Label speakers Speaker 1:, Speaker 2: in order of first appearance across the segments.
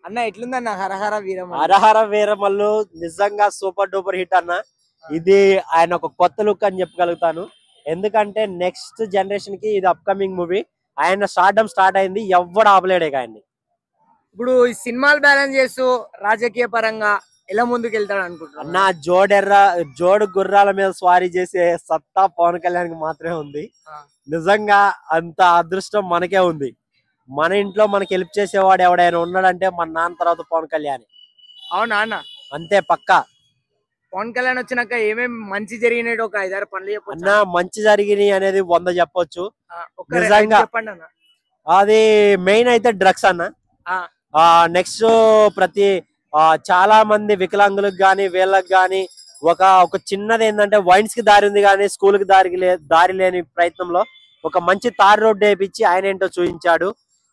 Speaker 1: అన్న ఎట్లుందన్న హరహర వీరమల్లు?
Speaker 2: హరహర వీరమల్లు నిజంగా super duper hit అన్న. ఇది ఆయన ఒక కొత్త లుక్ అని చెప్పగలుగుతాను. ఎందుకంటే నెక్స్ట్ జనరేషన్ కి ఇది అప్కమింగ్ మూవీ. ఆయన స్టార్డమ్ స్టార్ట్ అయింది, ఎవ్వడు ఆపలేడే ఆయన్ని.
Speaker 1: ఇప్పుడు ఈ సినిమాలు బ్యాలెన్స్ చేస్తూ రాజకీయ పరంగా ఎలా ముందుకు వెళ్తాడు అనుకుంటున్నా?
Speaker 2: అన్న జోడు గుర్రాల మీద స్వారీ చేసే సత్తా పవన్ కళ్యాణ్ కి మాత్రమే ఉంది. నిజంగా అంత అదృష్టం మనకే ఉంది. మన ఇంట్లో మనకి హెల్ప్ చేసేవాడు ఎవడైనా ఉన్నాడంటే మన నాన్న తర్వాత పవన్ కళ్యాణ్.
Speaker 1: అవునా అన్న?
Speaker 2: అంతే పక్కా.
Speaker 1: పవన్ కళ్యాణ్ వచ్చినాక ఏమేమి మంచి జరిగినాయి ఒక 5-6 పనులు చెప్పొచ్చు
Speaker 2: అన్న. మంచి జరిగినాయి అనేది 100 చెప్పొచ్చు.
Speaker 1: నిజంగా చెప్పండి అన్న.
Speaker 2: అది మెయిన్ అయితే డ్రగ్స్ అన్న. నెక్స్ట్ ప్రతి చాలా మంది వికలాంగులకు గాని వీళ్ళకి గాని ఒక చిన్నది ఏంటంటే వైన్స్ కి దారి ఉంది కానీ స్కూల్ కి దారి లేని ప్రయత్నంలో ఒక మంచి తార్ రోడ్డు వేయించి ఆయన ఏంటో చూపించాడు.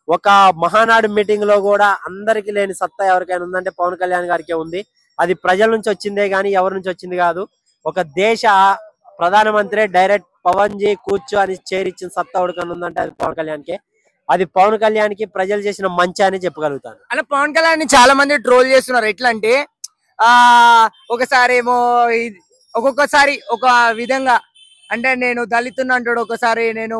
Speaker 2: ఒక మహానాడు మీటింగ్ లో కూడా అందరికి లేని సత్తా ఎవరికైనా ఉందంటే పవన్ కళ్యాణ్ గారికే ఉంది. అది ప్రజల నుంచి వచ్చిందే గాని ఎవరి నుంచి వచ్చింది కాదు. ఒక దేశ ప్రధానమంత్రి డైరెక్ట్ పవన్ జీ కూర్చో అని చేరిచ్చిన సత్తా ఎవరికైనా ఉందంటే అది పవన్ కళ్యాణ్కే. అది పవన్ కళ్యాణ్ కి ప్రజలు చేసిన మంచి అని చెప్పగలుగుతాను.
Speaker 1: అలా పవన్ కళ్యాణ్ ని చాలా మంది ట్రోల్ చేస్తున్నారు. ఎట్లా అంటే ఒకసారి ఏమో ఒక్కొక్కసారి ఒక విధంగా అంటే నేను దళితుని అంటాడు, ఒకసారి నేను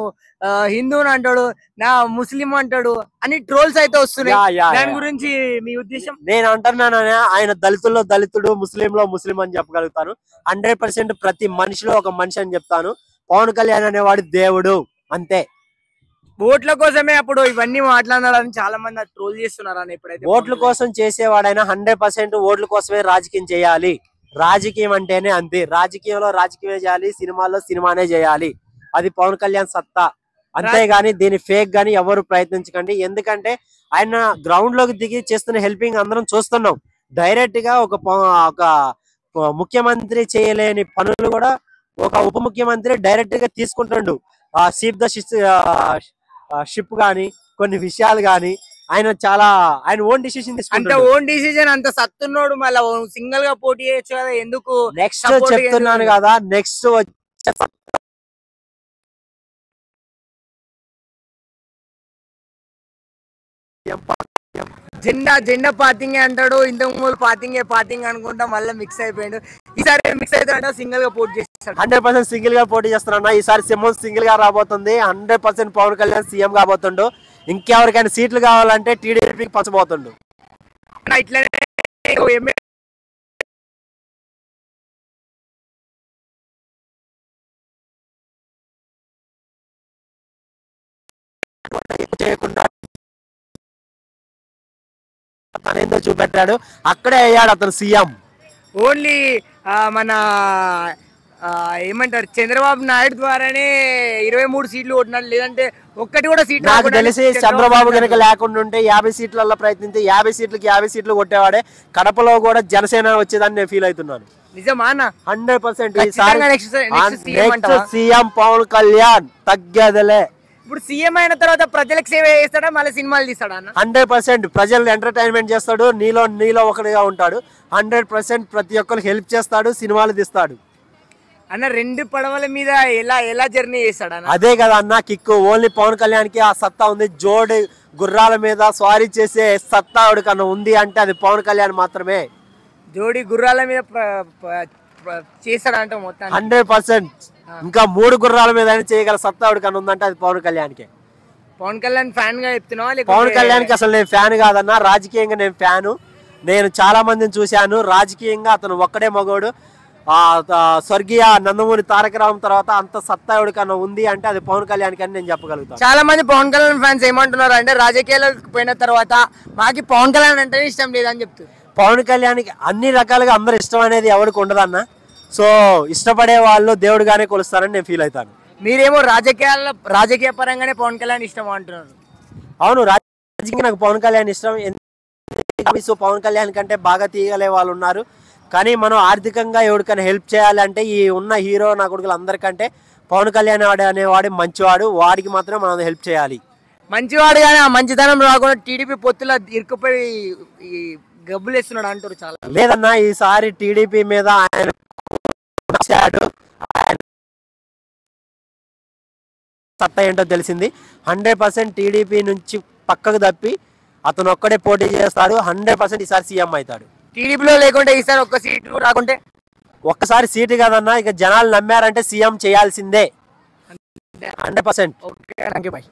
Speaker 1: హిందువుని అంటాడు, నా ముస్లిం అంటాడు అని ట్రోల్స్ అయితే వస్తున్నాయి. దాని గురించి మీ ఉద్దేశం?
Speaker 2: నేను అంటున్నాను ఆయన దళితుల్లో దళితుడు, ముస్లింలో ముస్లిం అని చెప్పగలుగుతాను. 100% ప్రతి మనిషిలో ఒక మనిషి అని చెప్తాను. పవన్ కళ్యాణ్ అనేవాడు దేవుడు అంతే.
Speaker 1: ఓట్ల కోసమే అప్పుడు ఇవన్నీ మాట్లాడాలని చాలా మంది ట్రోల్ చేస్తున్నారు అని. ఎప్పుడైతే
Speaker 2: ఓట్ల కోసం చేసేవాడైనా 100% ఓట్ల కోసమే రాజకీయం చేయాలి. రాజకీయం అంటేనే అంతే. రాజకీయంలో రాజకీయమే చేయాలి, సినిమాలో సినిమానే చేయాలి. అది పవన్ కళ్యాణ్ సత్తా. అంతేగాని దీని ఫేక్ గాని ఎవరు ప్రయత్నించకండి. ఎందుకంటే ఆయన గ్రౌండ్ లోకి దిగి చేస్తున్న హెల్పింగ్ అందరం చూస్తున్నాం. డైరెక్ట్ గా ఒక ముఖ్యమంత్రి చేయలేని పనులు కూడా ఒక ఉప ముఖ్యమంత్రి డైరెక్ట్ గా తీసుకుంటుండు. సీప్ ద షిప్ గాని కొన్ని విషయాలు గాని ఆయన ఓన్ డిసిషన్
Speaker 1: అంటే ఓన్ డిసిజన్ అంత సత్తున్నాడు. మళ్ళీ సింగిల్ గా పోటీ చేయొచ్చు కదా, ఎందుకు?
Speaker 2: నెక్స్ట్ చెప్తున్నాను కదా, నెక్స్ట్
Speaker 1: జెండా పాతింగ్ అంటాడు, ఇంతకు ముందు పాతింగ్ అనుకుంటా మళ్ళీ మిక్స్ అయిపోయాడు. ఈసారి మిక్స్ అయితే సింగిల్ గా పోటీ చేస్తాడు.
Speaker 2: 100% సింగిల్ గా పోటీ చేస్తున్నా. ఈసారి సింహం సింగిల్ గా రాబోతుంది. 100% పవన్ కళ్యాణ్ సీఎం కాబోతుండు. ఇంకెవరికైనా సీట్లు కావాలంటే టీడీపీకి పంచబోతుండు. తనేందో చూపెట్టాడు, అక్కడే అయ్యాడు అతను సీఎం.
Speaker 1: ఓన్లీ మన ఏమంటారు చంద్రబాబు నాయుడు ద్వారానే 23 సీట్లు కొట్టినాడు. లేదంటే ఒక్కటి కూడా సీట్లు
Speaker 2: నాకు తెలిసి చంద్రబాబు కనుక లేకుండా ఉంటే 50 సీట్లలో ప్రయత్నించి 50 సీట్లకి 50 సీట్లు కొట్టేవాడే. కడపలో కూడా జనసేన వచ్చేదని నేను ఫీల్ అవుతున్నాను.
Speaker 1: నిజమా?
Speaker 2: 100% సీఎం పవన్ కళ్యాణ్ తగ్గేదలే.
Speaker 1: ఇప్పుడు సీఎం అయిన తర్వాత ప్రజలకు సేవ చేస్తాడా, మళ్ళీ సినిమాలు తీస్తాడా?
Speaker 2: 100% ప్రజలు ఎంటర్టైన్మెంట్ చేస్తాడు. నీలో ఒకటిగా ఉంటాడు. 100% ప్రతి ఒక్కరికి హెల్ప్ చేస్తాడు, సినిమాలు తీస్తాడు
Speaker 1: అన్న. 2 పడవల మీద ఎలా జర్నీ చేస్తాడు?
Speaker 2: అదే కదా అన్న కిక్. ఓన్లీ పవన్ కళ్యాణ్ కి ఆ సత్తా ఉంది. జోడి గుర్రాల మీద స్వారీ చేసే సత్తా ఎవరికన్నా ఉంది అంటే అది పవన్ కళ్యాణ్ మాత్రమే.
Speaker 1: జోడి గుర్రాల మీద చేస్తాడంట మొత్తం
Speaker 2: 100%. ఇంకా 3 గుర్రాల మీద చేయగల సత్తా ఎవరికన్నా ఉందంటే అది పవన్ కళ్యాణ్కి.
Speaker 1: పవన్ కళ్యాణ్ ఫ్యాన్ గా చెప్తున్నావా?
Speaker 2: పవన్ కళ్యాణ్ కి అసలు నేను ఫ్యాన్ కాదన్నా, రాజకీయంగా నేను ఫ్యాను. నేను చాలా మందిని చూశాను. రాజకీయంగా అతను ఒక్కడే మగోడు. స్వర్గీయ నందమూరి తారక రామ్ తర్వాత అంత సత్తా ఎవరికన్నా ఉంది అంటే అది పవన్ కళ్యాణ్ అని నేను చెప్పగలుగుతాను.
Speaker 1: చాలా మంది పవన్ కళ్యాణ్ ఫ్యాన్స్ ఏమంటున్నారు అంటే రాజకీయాలకు పోయిన తర్వాత మాకి పవన్ కళ్యాణ్ అంటే ఇష్టం లేదని చెప్తారు.
Speaker 2: పవన్ కళ్యాణ్కి అన్ని రకాలుగా అందరు ఇష్టం అనేది ఎవరికి ఉండదన్న. సో ఇష్టపడే వాళ్ళు దేవుడుగానే కొలుస్తారని నేను ఫీల్ అవుతాను.
Speaker 1: మీరేమో రాజకీయ పరంగానే పవన్ కళ్యాణ్ ఇష్టం అంటున్నారు.
Speaker 2: అవును, రాజకీయంగా నాకు పవన్ కళ్యాణ్ ఇష్టం. పవన్ కళ్యాణ్ కంటే బాగా తీయగలే వాళ్ళు ఉన్నారు. కానీ మనం ఆర్థికంగా ఎవరికైనా హెల్ప్ చేయాలంటే ఈ ఉన్న హీరో నా కొడుకులు అందరికంటే పవన్ కళ్యాణ్ అనేవాడు మంచివాడు. వాడికి మాత్రం మనం హెల్ప్ చేయాలి.
Speaker 1: మంచివాడు కానీ ఆ మంచితనం రాకుండా టీడీపీ పొత్తుల ఇరుక్కుపోయి గబ్బులు వేస్తున్నాడు అంటారు చాలా.
Speaker 2: లేదన్నా, ఈసారి టీడీపీ మీద ఆయన సత్తా ఏంటో తెలిసింది. 100% టీడీపీ నుంచి పక్కకు తప్పి అతను ఒక్కడే పోటీ చేస్తాడు, 100% ఈసారి సీఎం అవుతాడు.
Speaker 1: టీడీపీలో లేకుంటే ఈసారి ఒక్క సీటు రాకుంటే
Speaker 2: ఒక్కసారి సీటు కదన్నా, ఇక జనాలు నమ్మారంటే సీఎం చేయాల్సిందే 100%.
Speaker 1: Okay thank you bye.